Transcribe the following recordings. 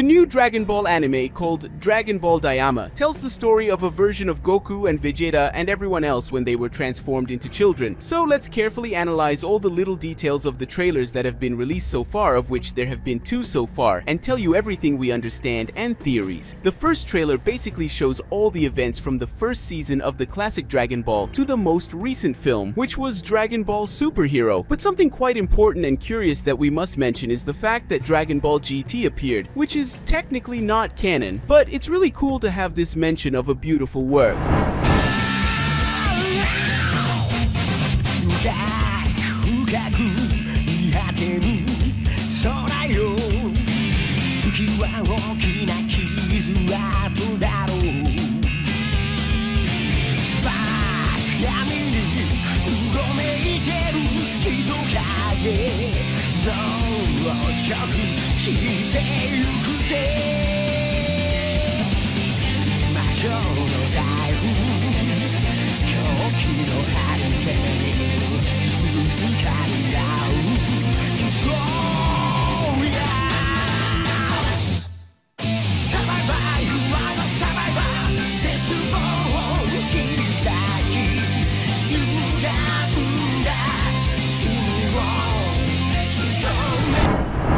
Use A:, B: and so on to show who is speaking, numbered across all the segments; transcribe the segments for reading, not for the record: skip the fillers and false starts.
A: The new Dragon Ball anime called Dragon Ball Daima tells the story of a version of Goku and Vegeta and everyone else when they were transformed into children. So let's carefully analyze all the little details of the trailers that have been released so far, of which there have been 2 so far, and tell you everything we understand and theories. The first trailer basically shows all the events from the first season of the classic Dragon Ball to the most recent film, which was Dragon Ball Superhero. But something quite important and curious that we must mention is the fact that Dragon Ball GT appeared, which is technically not canon, but it's really cool to have this mention of a beautiful work.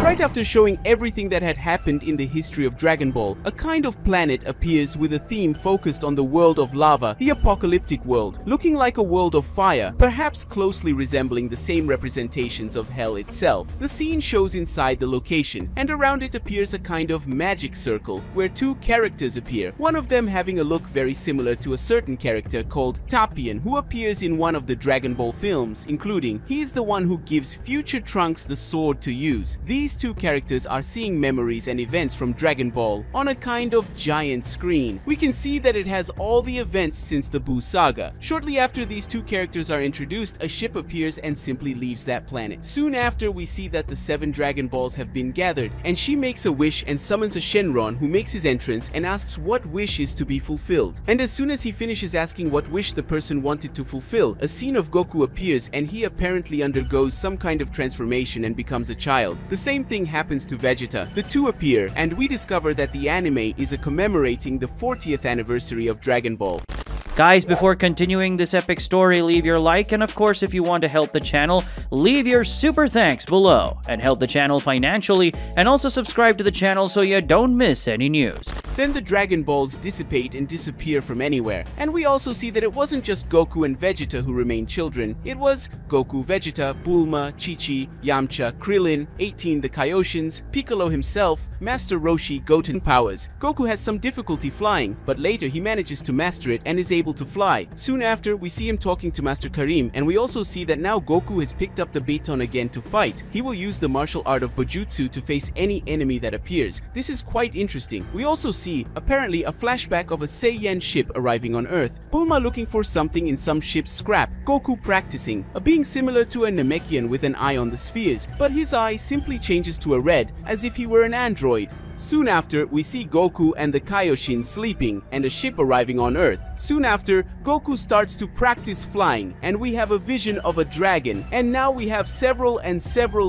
A: Right after showing everything that had happened in the history of Dragon Ball, a kind of planet appears with a theme focused on the world of lava, the apocalyptic world, looking like a world of fire, perhaps closely resembling the same representations of hell itself. The scene shows inside the location, and around it appears a kind of magic circle, where 2 characters appear, one of them having a look very similar to a certain character called Tapion, who appears in one of the Dragon Ball films, including he is the one who gives future Trunks the sword to use. These 2 characters are seeing memories and events from Dragon Ball on a kind of giant screen. We can see that it has all the events since the Buu saga. Shortly after these 2 characters are introduced, a ship appears and simply leaves that planet. Soon after, we see that the 7 Dragon Balls have been gathered, and she makes a wish and summons a Shenron, who makes his entrance and asks what wish is to be fulfilled. And as soon as he finishes asking what wish the person wanted to fulfill, a scene of Goku appears, and he apparently undergoes some kind of transformation and becomes a child. The same thing happens to Vegeta. The 2 appear, and we discover that the anime is commemorating the 40th anniversary of Dragon Ball.
B: Guys, before continuing this epic story, leave your like, and of course, if you want to help the channel, leave your super thanks below and help the channel financially, and also subscribe to the channel so you don't miss any news.
A: Then the Dragon Balls dissipate and disappear from anywhere, and we also see that it wasn't just Goku and Vegeta who remained children. It was Goku, Vegeta, Bulma, Chi-Chi, Yamcha, Krillin, 18 the Kaioshins, Piccolo himself, Master Roshi, Goten powers. Goku has some difficulty flying, but later he manages to master it and is able to fly. Soon after, we see him talking to Master Karim, and we also see that now Goku has picked up the baton again to fight. He will use the martial art of Bujutsu to face any enemy that appears. This is quite interesting. We also see, apparently, a flashback of a Saiyan ship arriving on Earth, Bulma looking for something in some ship's scrap, Goku practicing, a being similar to a Namekian with an eye on the spheres, but his eye simply changes to a red, as if he were an android. Soon after, we see Goku and the Kaioshin sleeping and a ship arriving on Earth. Soon after, Goku starts to practice flying, and we have a vision of a dragon. And now we have several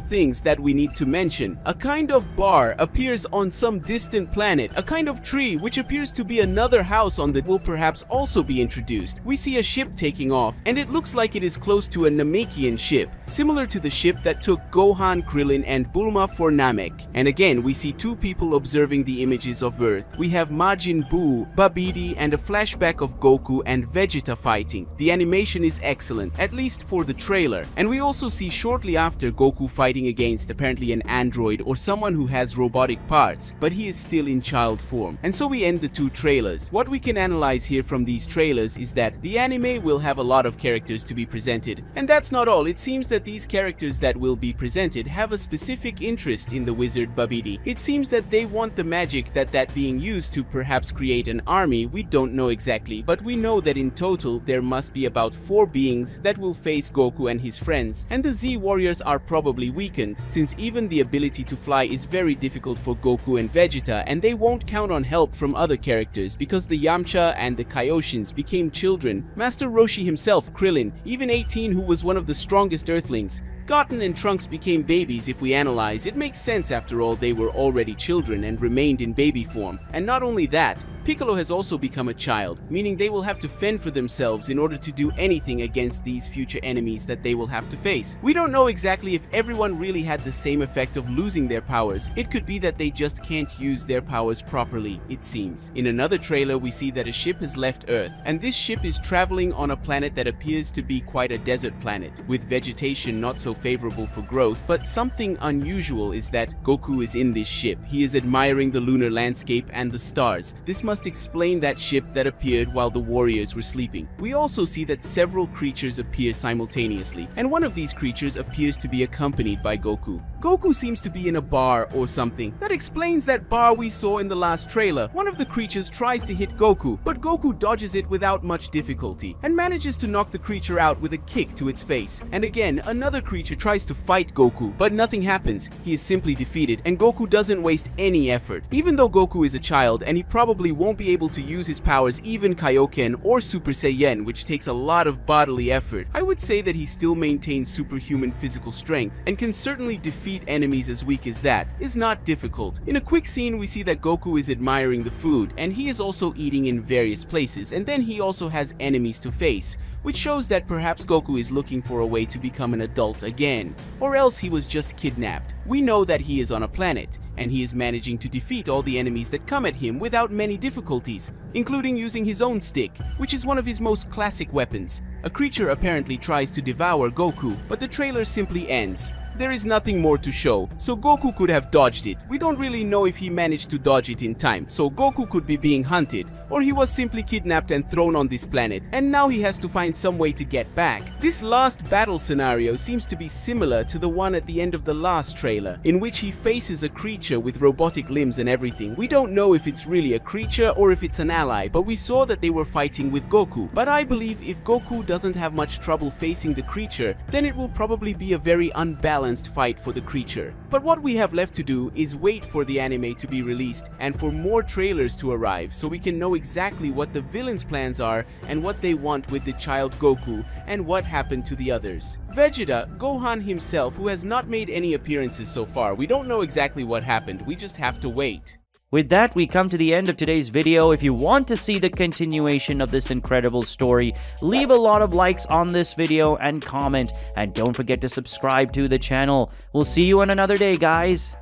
A: things that we need to mention. A kind of bar appears on some distant planet, a kind of tree which appears to be another house on that will perhaps also be introduced. We see a ship taking off, and it looks like it is close to a Namekian ship, similar to the ship that took Gohan, Krillin, and Bulma for Namek. And again, we see 2 people observing the images of Earth. We have Majin Buu, Babidi, and a flashback of Goku and Vegeta fighting. The animation is excellent, at least for the trailer. And we also see shortly after Goku fighting against apparently an android or someone who has robotic parts, but he is still in child form. And so we end the 2 trailers. What we can analyze here from these trailers is that the anime will have a lot of characters to be presented. And that's not all. It seems that these characters that will be presented have a specific interest in the wizard Babidi. It seems that they want the magic that being used to perhaps create an army. We don't know exactly, but we know that in total there must be about 4 beings that will face Goku and his friends, and the Z warriors are probably weakened, since even the ability to fly is very difficult for Goku and Vegeta, and they won't count on help from other characters because the Yamcha and the Kaioshins became children. Master Roshi himself, Krillin, even 18, who was one of the strongest Earthlings, Goten and Trunks became babies. If we analyze, it makes sense. After all, they were already children and remained in baby form. And not only that, Piccolo has also become a child, meaning they will have to fend for themselves in order to do anything against these future enemies that they will have to face. We don't know exactly if everyone really had the same effect of losing their powers. It could be that they just can't use their powers properly, it seems. In another trailer, we see that a ship has left Earth, and this ship is traveling on a planet that appears to be quite a desert planet, with vegetation not so favorable for growth. But something unusual is that Goku is in this ship. He is admiring the lunar landscape and the stars. This must explain that ship that appeared while the warriors were sleeping. We also see that several creatures appear simultaneously, and one of these creatures appears to be accompanied by Goku. Goku seems to be in a bar or something. That explains that bar we saw in the last trailer. One of the creatures tries to hit Goku, but Goku dodges it without much difficulty and manages to knock the creature out with a kick to its face. And again, another creature tries to fight Goku, but nothing happens. He is simply defeated, and Goku doesn't waste any effort. Even though Goku is a child and he probably won't be able to use his powers, even Kaioken or Super Saiyan, which takes a lot of bodily effort, I would say that he still maintains superhuman physical strength and can certainly defeat enemies as weak as that. Is not difficult. In a quick scene, we see that Goku is admiring the food, and he is also eating in various places, and then he also has enemies to face, which shows that perhaps Goku is looking for a way to become an adult again, or else he was just kidnapped. We know that he is on a planet, and he is managing to defeat all the enemies that come at him without many difficulties, including using his own stick, which is one of his most classic weapons. A creature apparently tries to devour Goku, but the trailer simply ends. There is nothing more to show, so Goku could have dodged it. We don't really know if he managed to dodge it in time, so Goku could be being hunted, or he was simply kidnapped and thrown on this planet, and now he has to find some way to get back. This last battle scenario seems to be similar to the one at the end of the last trailer, in which he faces a creature with robotic limbs and everything. We don't know if it's really a creature or if it's an ally, but we saw that they were fighting with Goku. But I believe if Goku doesn't have much trouble facing the creature, then it will probably be a very unbalanced fight for the creature. But what we have left to do is wait for the anime to be released and for more trailers to arrive so we can know exactly what the villains' plans are and what they want with the child Goku and what happened to the others. Vegeta, Gohan himself, who has not made any appearances so far, we don't know exactly what happened, we just have to wait.
B: With that, we come to the end of today's video. If you want to see the continuation of this incredible story, leave a lot of likes on this video and comment. And don't forget to subscribe to the channel. We'll see you on another day, guys.